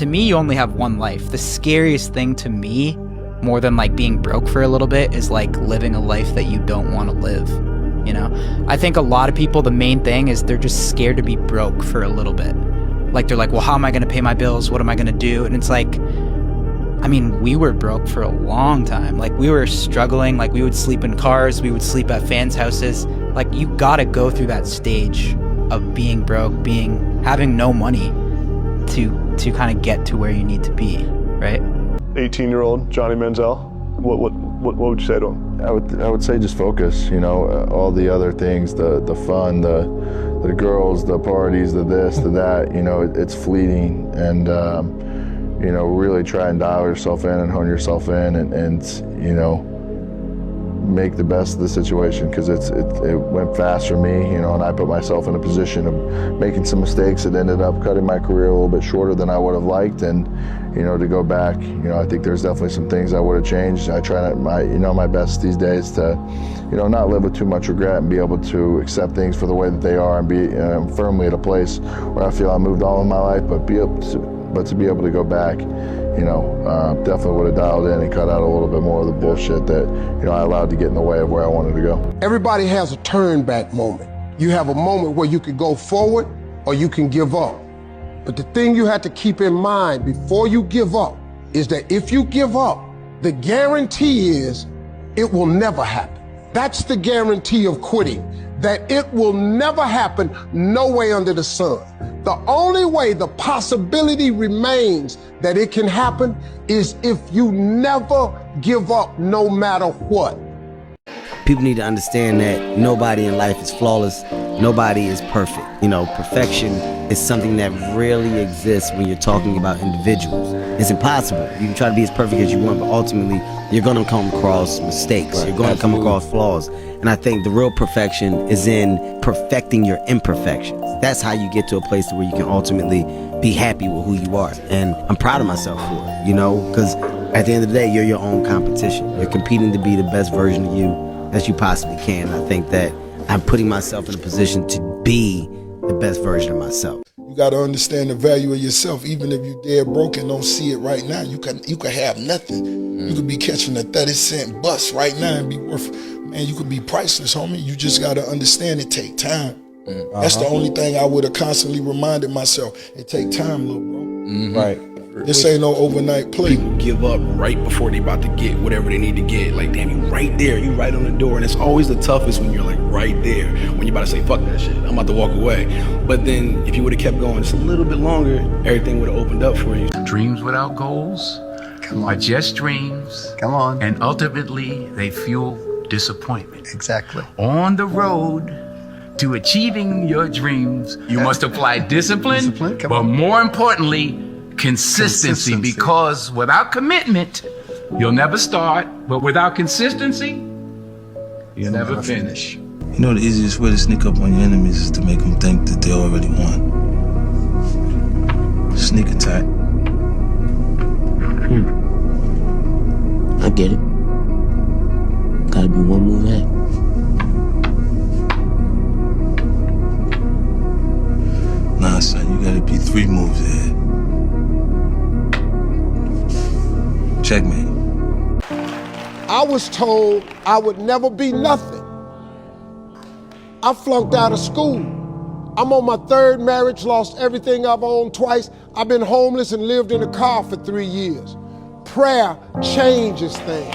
to me, you only have one life. The scariest thing to me, more than like being broke for a little bit, is like living a life that you don't want to live. You know, I think a lot of people, the main thing is they're just scared to be broke for a little bit. Like they're like, well, how am I going to pay my bills? What am I going to do? And it's like, I mean, we were broke for a long time. Like we were struggling. Like we would sleep in cars. We would sleep at fans' houses. Like you got to go through that stage of being broke, having no money to kind of get to where you need to be, right? 18-year-old Johnny Manziel, what would you say to him? I would say just focus, you know, all the other things, the fun, the girls, the parties, the this, the that, you know, it's fleeting, and you know, really try and dial yourself in and hone yourself in, and you know, make the best of the situation, because it went fast for me, you know, and I put myself in a position of making some mistakes that ended up cutting my career a little bit shorter than I would have liked. And you know, to go back, you know, I think there's definitely some things I would have changed. I try my best these days to, you know, not live with too much regret and be able to accept things for the way that they are, and be firmly at a place where I feel I moved all of my life, but to be able to go back, you know, definitely would have dialed in and cut out a little bit more of the bullshit that, you know, I allowed to get in the way of where I wanted to go. Everybody has a turn back moment. You have a moment where you can go forward or you can give up. But the thing you have to keep in mind before you give up is that if you give up, the guarantee is it will never happen. That's the guarantee of quitting, that it will never happen no way under the sun. The only way the possibility remains that it can happen is if you never give up no matter what. People need to understand that nobody in life is flawless. Nobody is perfect. You know, perfection is something that rarely exists when you're talking about individuals. It's impossible. You can try to be as perfect as you want, but ultimately you're going to come across mistakes. Right. You're going to come across flaws. And I think the real perfection is in perfecting your imperfections. That's how you get to a place where you can ultimately be happy with who you are. And I'm proud of myself for it, you know, because at the end of the day, you're your own competition. You're competing to be the best version of you that you possibly can. I think that I'm putting myself in a position to be the best version of myself. You got to understand the value of yourself. Even if you're dead broke and don't see it right now, you could have nothing. You could be catching a 30-cent bus right now and be worth, man, you could be priceless, homie. You just got to understand it take time. That's the only thing I would have constantly reminded myself. It take time, little bro. Right. This ain't no overnight play. People give up right before they about to get whatever they need to get. Like, damn, you right there, you right on the door. And it's always the toughest when you're like right there. When you're about to say, fuck that shit, I'm about to walk away. But then if you would have kept going just a little bit longer, everything would have opened up for you. Dreams without goals are just dreams. Come on. And ultimately, they fuel disappointment. Exactly. On the road to achieving your dreams, you must apply discipline, but more importantly, consistency, because without commitment, you'll never start, but without consistency, you'll never finish. You know, the easiest way to sneak up on your enemies is to make them think that they already won. Sneak attack. I get it. Gotta be one move ahead. Nah, son, you gotta be 3 moves ahead. Checkmate. I was told I would never be nothing. I flunked out of school. I'm on my 3rd marriage, lost everything I've owned twice. I've been homeless and lived in a car for 3 years. Prayer changes things.